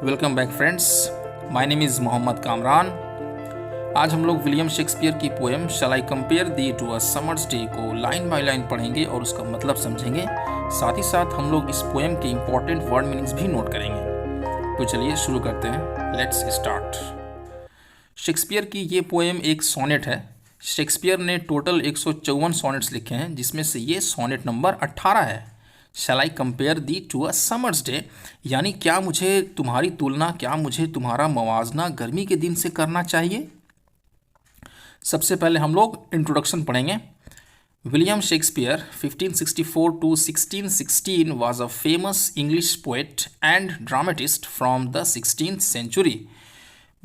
Welcome back friends, my name is Mohammad Kamran. आज हम लोग विलियम शेक्सपियर की poem shall I compare thee to a summer's day को line by line पढ़ेंगे और उसका मतलब समझेंगे। साथ ही साथ हम लोग इस पोएम के इंपॉर्टेंट वर्ड मीनिंग्स भी नोट करेंगे। तो चलिए शुरू करते हैं, लेट्स स्टार्ट। शेक्सपियर की ये पोएम एक सोनेट है। शेक्सपियर ने टोटल 154 सोनेट्स लिखे हैं, जिसमें से ये सोनेट नंबर 18 है। Shall I compare thee to a summer's day, यानी क्या मुझे तुम्हारी तुलना, क्या मुझे तुम्हारा मवाजना गर्मी के दिन से करना चाहिए। सबसे पहले हम लोग इंट्रोडक्शन पढ़ेंगे। William Shakespeare 1564 to 1616 was a famous English poet and dramatist from the 16th century।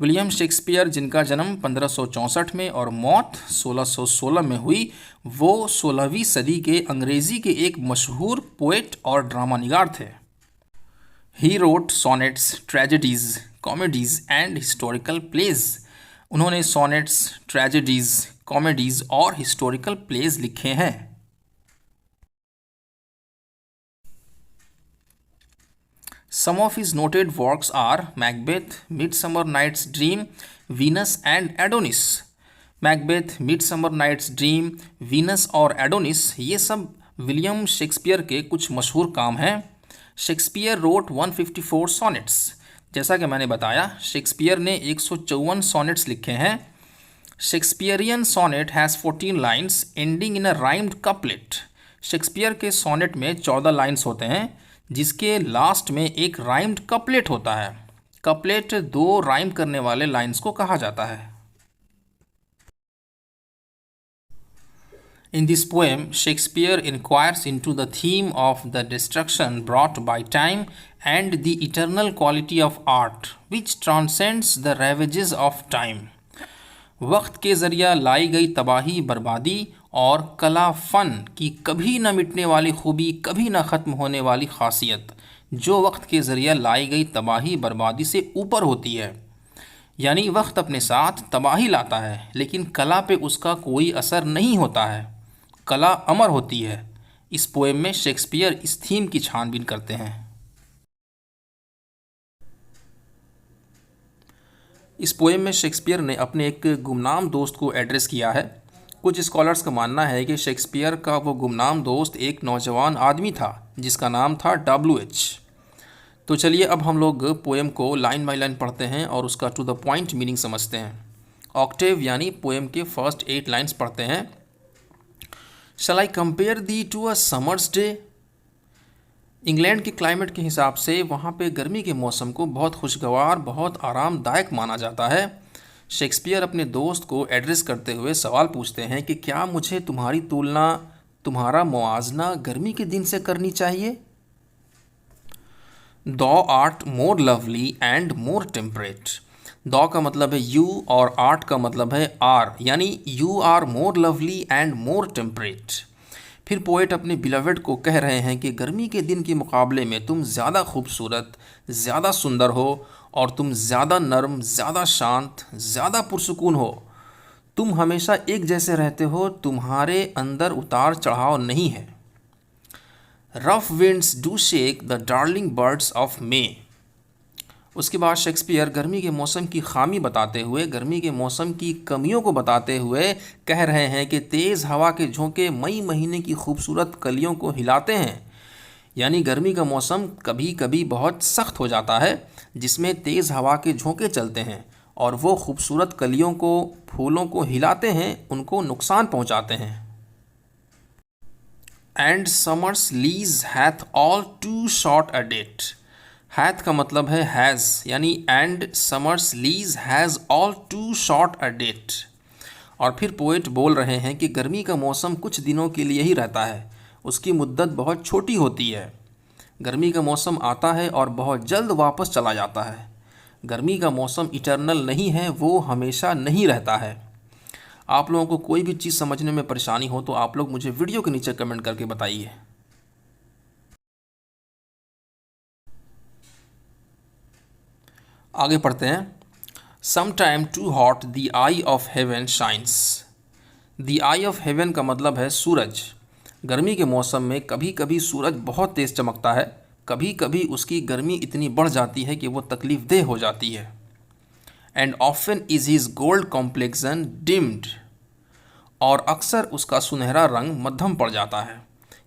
William Shakespeare, जिनका जन्म 1564 में और मौत 1616 में हुई, वो 16वीं सदी के अंग्रेजी के एक मशहूर पोएट और ड्रामा निगार थे। He wrote sonnets, tragedies, comedies and historical plays. उन्होंने सोनेट्स, ट्रेजेडीज, कॉमेडीज और हिस्टोरिकल प्लेज लिखे हैं। Some of his noted works are Macbeth, Midsummer Night's Dream, Venus and Adonis। Macbeth, Midsummer Night's Dream, Venus और Adonis, ये सब William Shakespeare के कुछ मशहूर काम हैं। Shakespeare wrote 154 sonnets. जैसा कि मैंने बताया, शेक्सपियर ने 154 सोनेट्स लिखे हैं। Shakespearean sonnet has 14 lines ending in a rhymed couplet. Shakespeare के सोनेट में 14 लाइन्स होते हैं, जिसके लास्ट में एक राइम्ड कपलेट होता है। कपलेट दो राइम करने वाले लाइन्स को कहा जाता है। In this poem, Shakespeare inquires into the theme of the destruction brought by time and the eternal quality of art, which transcends the ravages of time। वक्त के ज़रिया लाई गई तबाही, बर्बादी और कला फ़न की कभी न मिटने वाली खूबी, कभी न ख़त्म होने वाली ख़ासियत, जो वक्त के ज़रिया लाई गई तबाही, बर्बादी से ऊपर होती है। यानी वक्त अपने साथ तबाही लाता है, लेकिन कला पे उसका कोई असर नहीं होता है। कला अमर होती है। इस पोएम में शेक्सपियर इस थीम की छानबीन करते हैं। इस पोएम में शेक्सपियर ने अपने एक गुमनाम दोस्त को एड्रेस किया है। कुछ स्कॉलर्स का मानना है कि शेक्सपियर का वो गुमनाम दोस्त एक नौजवान आदमी था, जिसका नाम था WH। तो चलिए अब हम लोग पोएम को लाइन बाय लाइन पढ़ते हैं और उसका टू द पॉइंट मीनिंग समझते हैं। ऑक्टेव यानी पोएम के फर्स्ट 8 लाइन्स पढ़ते हैं। Shall I compare thee to a summer's day. England के क्लाइमेट के हिसाब से वहाँ पे गर्मी के मौसम को बहुत खुशगवार, बहुत आरामदायक माना जाता है। शेक्सपियर अपने दोस्त को एड्रेस करते हुए सवाल पूछते हैं कि क्या मुझे तुम्हारी तुलना, तुम्हारा मुआवजा गर्मी के दिन से करनी चाहिए। दो art more lovely and more temperate. दो का मतलब है यू और आर्ट का मतलब है आर, यानी you are more lovely and more temperate. फिर पोएट अपने बिलवेड को कह रहे हैं कि गर्मी के दिन के मुकाबले में तुम ज़्यादा खूबसूरत, ज़्यादा सुंदर हो और तुम ज़्यादा नर्म, ज़्यादा शांत, ज़्यादा पुरसुकून हो। तुम हमेशा एक जैसे रहते हो, तुम्हारे अंदर उतार चढ़ाव नहीं है। Rough winds do shake the darling birds of May. उसके बाद शेक्सपियर गर्मी के मौसम की खामी बताते हुए, गर्मी के मौसम की कमियों को बताते हुए कह रहे हैं कि तेज़ हवा के झोंके मई महीने की खूबसूरत कलियों को हिलाते हैं। यानी गर्मी का मौसम कभी कभी बहुत सख्त हो जाता है, जिसमें तेज़ हवा के झोंके चलते हैं और वो खूबसूरत कलियों को, फूलों को हिलाते हैं, उनको नुकसान पहुंचाते हैं। And summer's lease hath all too short a date. Hath का मतलब है हैज़, यानी and summer's lease has all too short a date. और फिर पोएट बोल रहे हैं कि गर्मी का मौसम कुछ दिनों के लिए ही रहता है, उसकी मुद्दत बहुत छोटी होती है। गर्मी का मौसम आता है और बहुत जल्द वापस चला जाता है। गर्मी का मौसम इटर्नल नहीं है, वो हमेशा नहीं रहता है। आप लोगों को कोई भी चीज़ समझने में परेशानी हो तो आप लोग मुझे वीडियो के नीचे कमेंट करके बताइए। आगे पढ़ते हैं। Sometime too hot the eye of heaven shines. The eye of heaven का मतलब है सूरज। गर्मी के मौसम में कभी कभी सूरज बहुत तेज़ चमकता है, कभी कभी उसकी गर्मी इतनी बढ़ जाती है कि वो तकलीफ़देह हो जाती है। And often is his gold complexion deemed, और अक्सर उसका सुनहरा रंग मध्यम पड़ जाता है।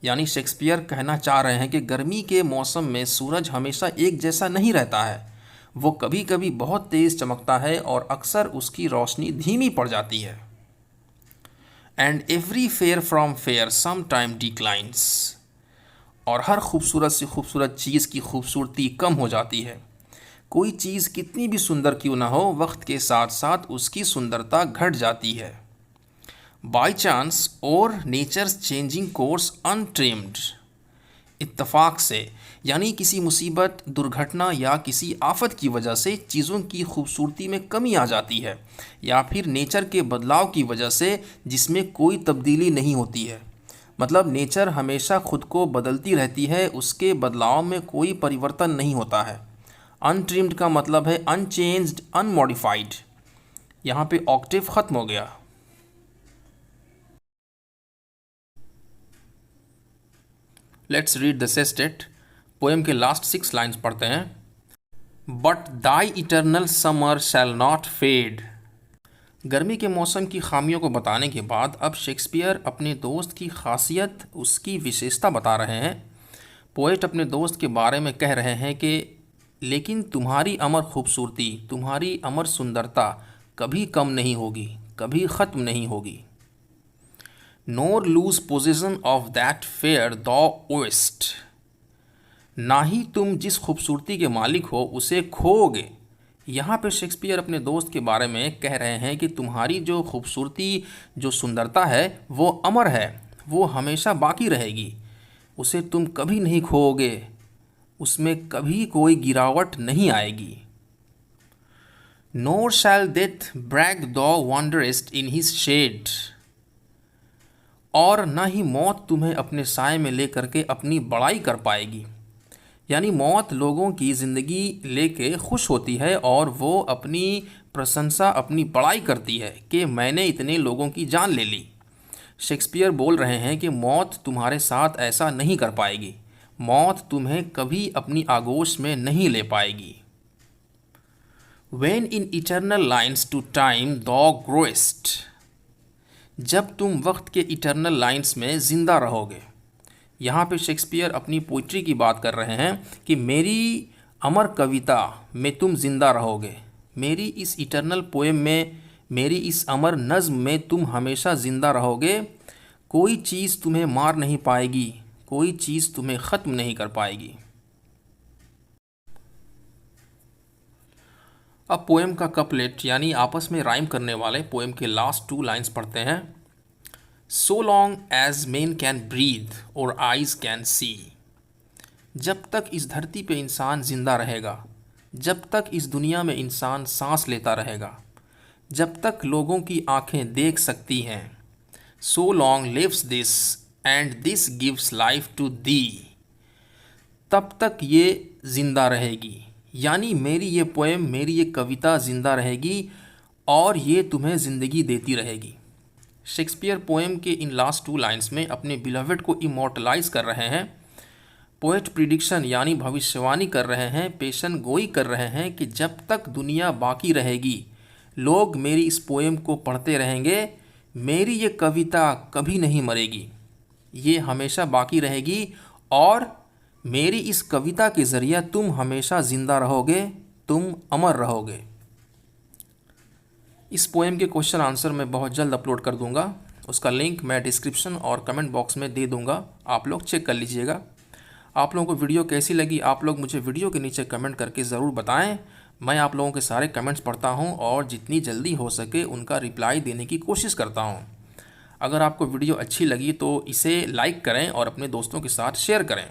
यानी शेक्सपियर कहना चाह रहे हैं कि गर्मी के मौसम में सूरज हमेशा एक जैसा नहीं रहता है, वो कभी कभी बहुत तेज़ चमकता है और अक्सर उसकी रोशनी धीमी पड़ जाती है। And every fair from fair sometime declines, और हर खूबसूरत से खूबसूरत चीज़ की खूबसूरती कम हो जाती है। कोई चीज़ कितनी भी सुंदर क्यों ना हो, वक्त के साथ साथ उसकी सुंदरता घट जाती है। बाई चांस और नेचर्स चेंजिंग कोर्स अनट्रिम्ड, इत्तफाक से, यानी किसी मुसीबत, दुर्घटना या किसी आफत की वजह से चीज़ों की खूबसूरती में कमी आ जाती है, या फिर नेचर के बदलाव की वजह से जिसमें कोई तब्दीली नहीं होती है। मतलब नेचर हमेशा खुद को बदलती रहती है, उसके बदलाव में कोई परिवर्तन नहीं होता है। अनट्रिम्ड का मतलब है अनचेंज्ड, अनमॉडिफाइड। यहाँ पे ऑक्टेव ख़त्म हो गया। Let's read the sestet. Poem के लास्ट 6 लाइन्स पढ़ते हैं। But thy eternal summer shall not fade. गर्मी के मौसम की खामियों को बताने के बाद अब शेक्सपियर अपने दोस्त की खासियत, उसकी विशेषता बता रहे हैं। पोएट अपने दोस्त के बारे में कह रहे हैं कि लेकिन तुम्हारी अमर खूबसूरती, तुम्हारी अमर सुंदरता कभी कम नहीं होगी, कभी ख़त्म नहीं होगी। Nor lose possession of that fair thou ow'st, ना ही तुम जिस खूबसूरती के मालिक हो उसे खोओगे। यहाँ पे शेक्सपियर अपने दोस्त के बारे में कह रहे हैं कि तुम्हारी जो खूबसूरती, जो सुंदरता है वो अमर है, वो हमेशा बाकी रहेगी, उसे तुम कभी नहीं खोओगे, उसमें कभी कोई गिरावट नहीं आएगी। नोर शैल डेथ ब्रैग दो वंडरेस्ट इन हिज शेड, और ना ही मौत तुम्हें अपने साए में लेकर के अपनी बड़ाई कर पाएगी। यानी मौत लोगों की ज़िंदगी लेके खुश होती है और वो अपनी प्रशंसा, अपनी बड़ाई करती है कि मैंने इतने लोगों की जान ले ली। शेक्सपियर बोल रहे हैं कि मौत तुम्हारे साथ ऐसा नहीं कर पाएगी, मौत तुम्हें कभी अपनी आगोश में नहीं ले पाएगी। When in eternal lines to time thou growest, जब तुम वक्त के इटर्नल लाइन्स में ज़िंदा रहोगे। यहाँ पे शेक्सपियर अपनी पोइट्री की बात कर रहे हैं कि मेरी अमर कविता में तुम ज़िंदा रहोगे, मेरी इस इटर्नल पोएम में, मेरी इस अमर नज़्म में तुम हमेशा ज़िंदा रहोगे। कोई चीज़ तुम्हें मार नहीं पाएगी, कोई चीज़ तुम्हें ख़त्म नहीं कर पाएगी। अब पोएम का कपलेट यानी आपस में राइम करने वाले पोएम के लास्ट 2 लाइन्स पढ़ते हैं। So long as men can breathe or eyes can see, जब तक इस धरती पे इंसान ज़िंदा रहेगा, जब तक इस दुनिया में इंसान सांस लेता रहेगा, जब तक लोगों की आँखें देख सकती हैं। So long lives this and this gives life to thee, तब तक ये ज़िंदा रहेगी, यानी मेरी ये पोएम, मेरी ये कविता ज़िंदा रहेगी और ये तुम्हें ज़िंदगी देती रहेगी। शेक्सपियर पोएम के इन लास्ट 2 लाइन्स में अपने बिलवेड को इमॉर्टलाइज कर रहे हैं। पोएट प्रिडिक्शन यानी भविष्यवाणी कर रहे हैं, पेशन गोई कर रहे हैं कि जब तक दुनिया बाकी रहेगी, लोग मेरी इस पोएम को पढ़ते रहेंगे, मेरी ये कविता कभी नहीं मरेगी, ये हमेशा बाकी रहेगी और मेरी इस कविता के ज़रिए तुम हमेशा ज़िंदा रहोगे, तुम अमर रहोगे। इस पोएम के क्वेश्चन आंसर मैं बहुत जल्द अपलोड कर दूंगा, उसका लिंक मैं डिस्क्रिप्शन और कमेंट बॉक्स में दे दूंगा, आप लोग चेक कर लीजिएगा। आप लोगों को वीडियो कैसी लगी, आप लोग मुझे वीडियो के नीचे कमेंट करके ज़रूर बताएं। मैं आप लोगों के सारे कमेंट्स पढ़ता हूं और जितनी जल्दी हो सके उनका रिप्लाई देने की कोशिश करता हूं। अगर आपको वीडियो अच्छी लगी तो इसे लाइक करें और अपने दोस्तों के साथ शेयर करें।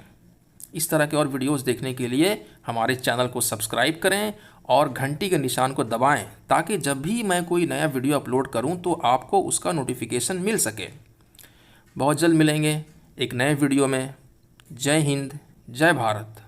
इस तरह के और वीडियोस देखने के लिए हमारे चैनल को सब्सक्राइब करें और घंटी के निशान को दबाएं ताकि जब भी मैं कोई नया वीडियो अपलोड करूं तो आपको उसका नोटिफिकेशन मिल सके। बहुत जल्द मिलेंगे एक नए वीडियो में। जय हिंद, जय भारत।